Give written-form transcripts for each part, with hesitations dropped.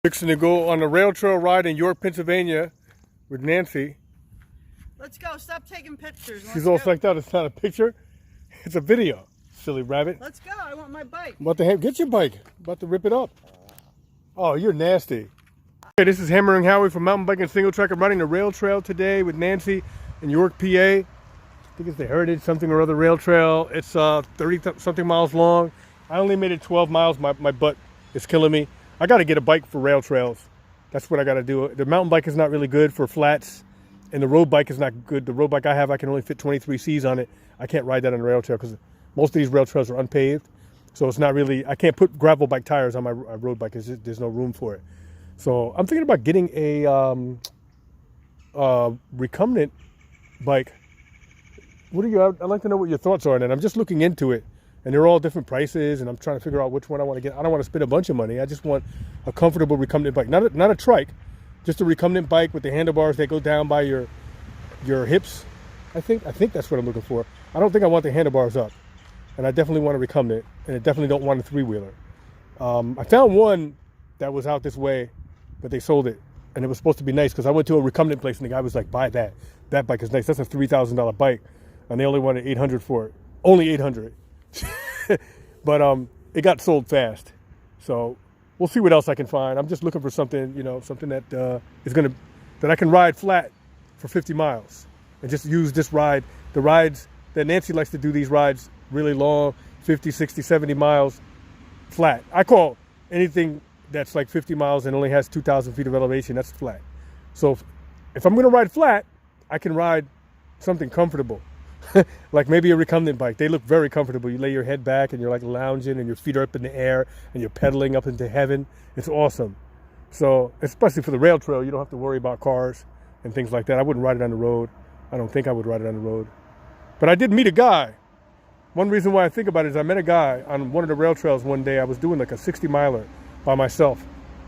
Fixing to go on a rail trail ride in York, Pennsylvania with Nancy. Let's go. Stop taking pictures. She's all psyched out. It's not a picture. It's a video. Silly rabbit. Let's go. I want my bike. About to get your bike. About to rip it up. Oh, you're nasty. Okay, this is Hammering Howie from Mountain Biking Single Track. I'm riding the rail trail today with Nancy in Yourk, PA. I think it's the Heritage something or other rail trail. It's 30 something miles long. I only made it 12 miles. My butt is killing me. I got to get a bike for rail trails. That's what I got to do. The mountain bike is not really good for flats, and the road bike is not good. The road bike I have, I can only fit 23 Cs on it. I can't ride that on a rail trail because most of these rail trails are unpaved. So it's not really, I can't put gravel bike tires on my road bike. There's no room for it. So I'm thinking about getting a recumbent bike. I'd like to know what your thoughts are on it. I'm just looking into it. And they're all different prices, and I'm trying to figure out which one I want to get. I don't want to spend a bunch of money. I just want a comfortable recumbent bike. Not a trike, just a recumbent bike with the handlebars that go down by your hips. I think that's what I'm looking for. I don't think I want the handlebars up. And I definitely want a recumbent, and I definitely don't want a three-wheeler. I found one that was out this way, but they sold it. And it was supposed to be nice because I went to a recumbent place, and the guy was like, buy that. That bike is nice. That's a $3,000 bike. And they only wanted $800 for it. Only $800. But it got sold fast, so we'll see what else I can find. I'm just looking for something, something that that I can ride flat for 50 miles and just use this ride. The rides that Nancy likes to do, these rides really long, 50, 60, 70 miles flat. I call anything that's like 50 miles and only has 2,000 feet of elevation, that's flat. So if I'm going to ride flat, I can ride something comfortable. Like maybe a recumbent bike. They look very comfortable. You lay your head back and you're like lounging and your feet are up in the air and you're pedaling up into heaven. It's awesome. So especially for the rail trail, you don't have to worry about cars and things like that. I wouldn't ride it on the road. I don't think I would ride it on the road. But I did meet a guy. One reason why I think about it is I met a guy on one of the rail trails one day. I was doing like a 60-miler by myself.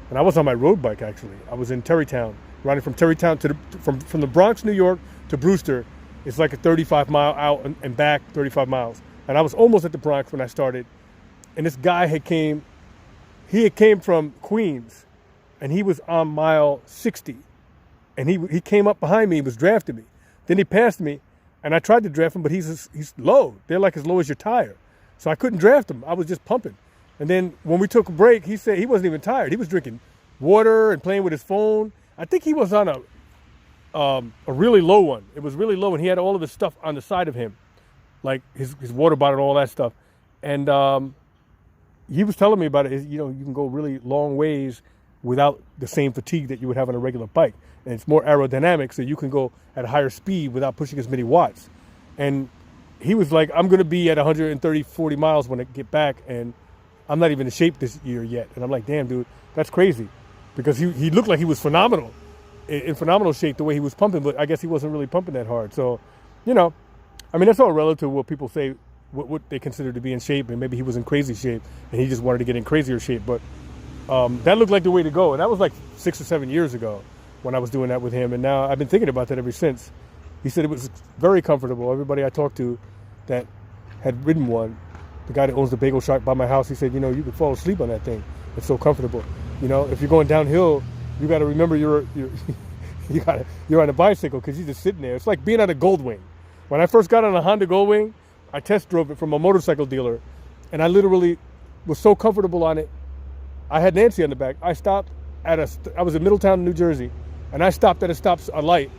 And I was on my road bike, actually. I was in Terrytown, riding from Terrytown from the Bronx, New York to Brewster. It's like a 35-mile out and back, 35 miles. And I was almost at the Bronx when I started. And this guy had came from Queens, and he was on mile 60. And he came up behind me, he was drafting me. Then he passed me, and I tried to draft him, but he's low. They're like as low as your tire. So I couldn't draft him. I was just pumping. And then when we took a break, he said he wasn't even tired. He was drinking water and playing with his phone. I think he was on a really low one. It was really low, and he had all of his stuff on the side of him, like his water bottle and all that stuff. And he was telling me about it. You can go really long ways without the same fatigue that you would have on a regular bike. And it's more aerodynamic, so you can go at a higher speed without pushing as many watts. And he was like, I'm going to be at 130, 40 miles when I get back, and I'm not even in shape this year yet. And I'm like, damn, dude, that's crazy. Because he looked like he was phenomenal. In phenomenal shape the way he was pumping, but I guess he wasn't really pumping that hard. So, that's all relative to what people say, what they consider to be in shape, and maybe he was in crazy shape, and he just wanted to get in crazier shape. But that looked like the way to go, and that was like 6 or 7 years ago when I was doing that with him, and now I've been thinking about that ever since. He said it was very comfortable. Everybody I talked to that had ridden one, the guy that owns the bagel shop by my house, he said, you could fall asleep on that thing. It's so comfortable. If you're going downhill, you got to remember you're on a bicycle because you're just sitting there. It's like being on a Goldwing. When I first got on a Honda Goldwing, I test drove it from a motorcycle dealer, and I literally was so comfortable on it. I had Nancy on the back. I was in Middletown, New Jersey, and I stopped at a light,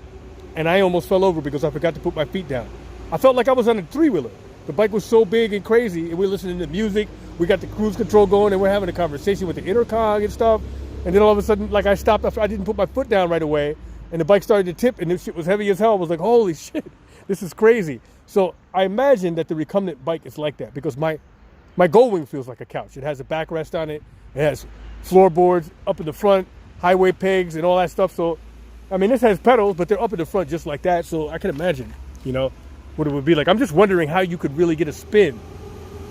and I almost fell over because I forgot to put my feet down. I felt like I was on a three-wheeler. The bike was so big and crazy, and we're listening to music. We got the cruise control going, and we're having a conversation with the intercom and stuff. And then all of a sudden, like I stopped after I didn't put my foot down right away, and the bike started to tip, and this shit was heavy as hell. I was like, holy shit, this is crazy. So I imagine that the recumbent bike is like that because my Goldwing feels like a couch. It has a backrest on it. It has floorboards up in the front, highway pegs, and all that stuff. So, this has pedals, but they're up in the front just like that. So I can imagine, what it would be like. I'm just wondering how you could really get a spin,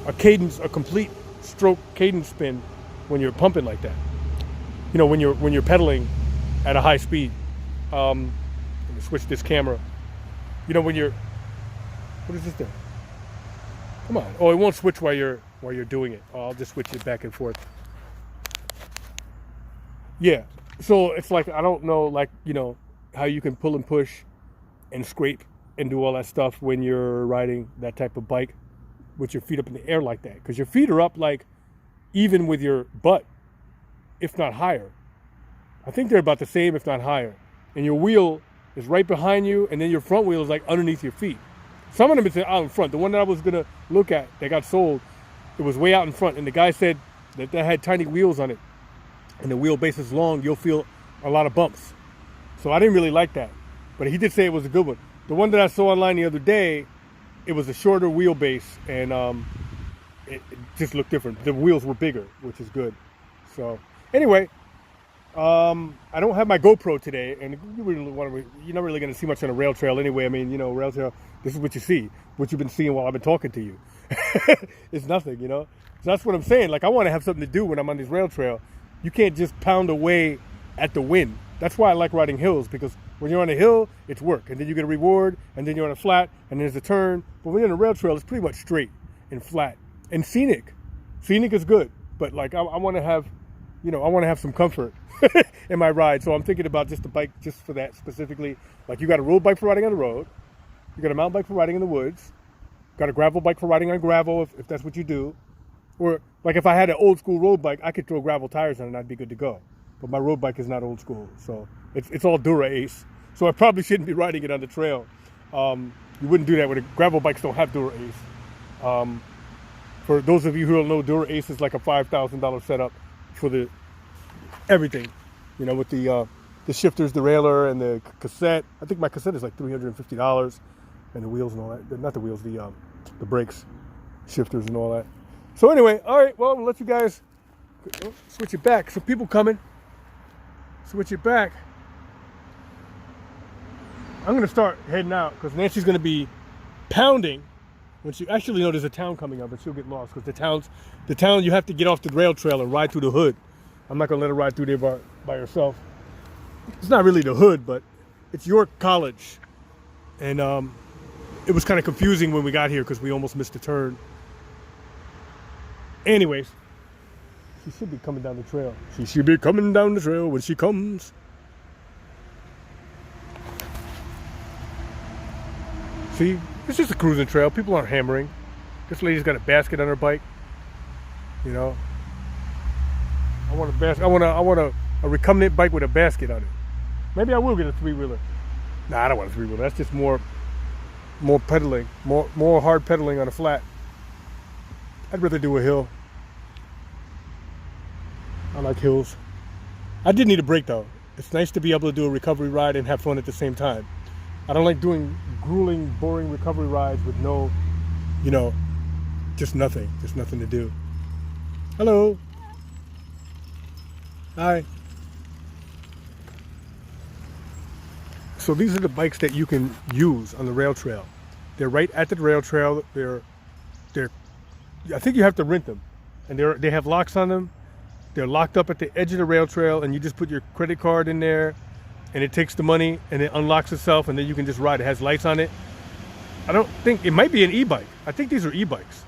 a complete stroke cadence spin when you're pumping like that. When you're pedaling at a high speed. Let me switch this camera. What is this thing? Come on. Oh, it won't switch while you're doing it. Oh, I'll just switch it back and forth. Yeah. So it's like, I don't know, like, how you can pull and push and scrape and do all that stuff when you're riding that type of bike with your feet up in the air like that. Because your feet are up like even with your butt, if not higher. I think they're about the same, if not higher. And your wheel is right behind you, and then your front wheel is like underneath your feet. Some of them is out in front. The one that I was gonna look at that got sold, it was way out in front, and the guy said that had tiny wheels on it, and the wheelbase is long, you'll feel a lot of bumps. So I didn't really like that, but he did say it was a good one. The one that I saw online the other day, it was a shorter wheelbase, and it just looked different. The wheels were bigger, which is good. So anyway, I don't have my GoPro today, and you're not really going to see much on a rail trail anyway. I mean, rail trail, this is what you see, what you've been seeing while I've been talking to you. It's nothing, So that's what I'm saying. Like, I want to have something to do when I'm on this rail trail. You can't just pound away at the wind. That's why I like riding hills, because when you're on a hill, it's work, and then you get a reward, and then you're on a flat, and there's a turn. But when you're on a rail trail, it's pretty much straight and flat and scenic. Scenic is good, but like I want to have, I want to have some comfort in my ride. So I'm thinking about just a bike just for that specifically. Like, you got a road bike for riding on the road, you got a mountain bike for riding in the woods, got a gravel bike for riding on gravel if that's what you do. Or like if I had an old school road bike, I could throw gravel tires on it and I'd be good to go. But my road bike is not old school, so it's all Dura Ace. So I probably shouldn't be riding it on the trail. You wouldn't do that with gravel bikes. Don't have Dura Ace. For those of you who don't know, Dura Ace is like a $5,000 setup for the everything. With the shifters, the railer, and the cassette. I think my cassette is like $350, and the wheels and all that. Not the wheels, the brakes, shifters, and all that. So anyway, all right. Well, we'll let you guys switch it back. So people coming. Switch it back. I'm going to start heading out because Nancy's going to be pounding when she actually there's a town coming up, and she'll get lost because the town you have to get off the rail trail and ride through the hood. I'm not going to let her ride through there by herself. It's not really the hood, but it's Yourk College. And it was kind of confusing when we got here because we almost missed the turn. Anyways, she should be coming down the trail. She should be coming down the trail when she comes. See, it's just a cruising trail. People aren't hammering. This lady's got a basket on her bike. I want a basket. I want a recumbent bike with a basket on it. Maybe I will get a three-wheeler. Nah, I don't want a three-wheeler. That's just more pedaling, more hard pedaling on a flat. I'd rather do a hill. I like hills. I did need a break though. It's nice to be able to do a recovery ride and have fun at the same time. I don't like doing grueling, boring recovery rides with no, just nothing to do. Hello. Hi. So these are the bikes that you can use on the rail trail. They're right at the rail trail. I think you have to rent them, and they have locks on them. They're locked up at the edge of the rail trail, and you just put your credit card in there, and it takes the money, and it unlocks itself, and then you can just ride. It has lights on it. I don't think, it might be an e-bike. I think these are e-bikes,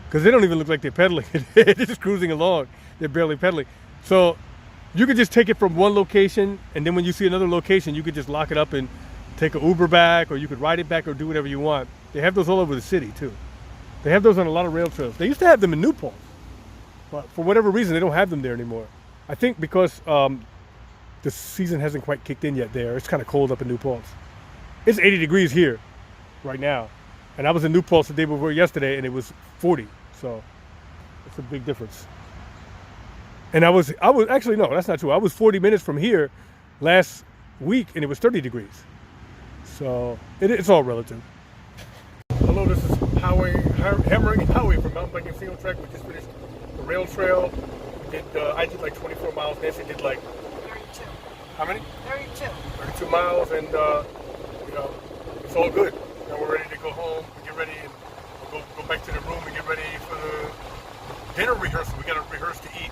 because they don't even look like they're pedaling. They're just cruising along. They're barely pedaling. So you could just take it from one location, and then when you see another location, you could just lock it up and take an Uber back, or you could ride it back, or do whatever you want. They have those all over the city, too. They have those on a lot of rail trails. They used to have them in Newport, but for whatever reason, they don't have them there anymore. I think because the season hasn't quite kicked in yet there. It's kind of cold up in New Paltz. It's 80 degrees here right now. And I was in New Paltz the day before yesterday, and it was 40. So it's a big difference. And I was actually, no, that's not true. I was 40 minutes from here last week, and it was 30 degrees. So it's all relative. Hello, this is Hammering Howie from Mountain Biking Single Track. We just finished the rail trail. I did like 24 miles. Nancy did like 32. how many? 32. 32 miles, and it's all good. Now we're ready to go home. We get ready and we'll go back to the room and get ready for the dinner rehearsal. We got to rehearse to eat.